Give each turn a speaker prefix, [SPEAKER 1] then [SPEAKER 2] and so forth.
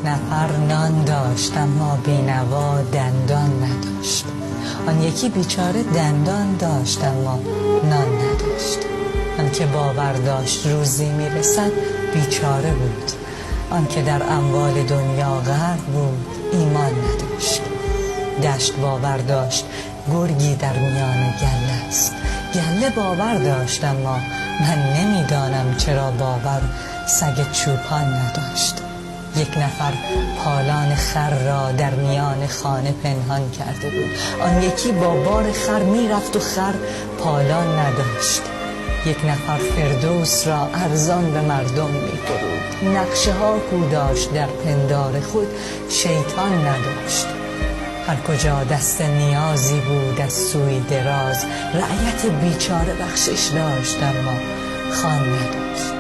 [SPEAKER 1] نفر نان داشت اما بینوا دندان نداشت. آن یکی بیچاره دندان داشت اما نان نداشت. آن که باور داشت روزی میرسد بیچاره بود. آن که در اموال دنیا غرق بود ایمان نداشت. دشت باور داشت گرگی در میان گله است. گله باور داشت اما من نمیدانم چرا باور سگ چوپان نداشت. یک نفر پالان خر را در میان خانه پنهان کرده بود. آن یکی با بار خر میرفت و خر پالان نداشت. یک نفر فردوس را ارزان به مردم می‌فروخت. نقشه ها کو داشت در پندار خود شیطان نداشت. هر کجا دست نیازی بود از سوی دراز، رعیت بیچاره بخشش داشت اما خوان نداشت.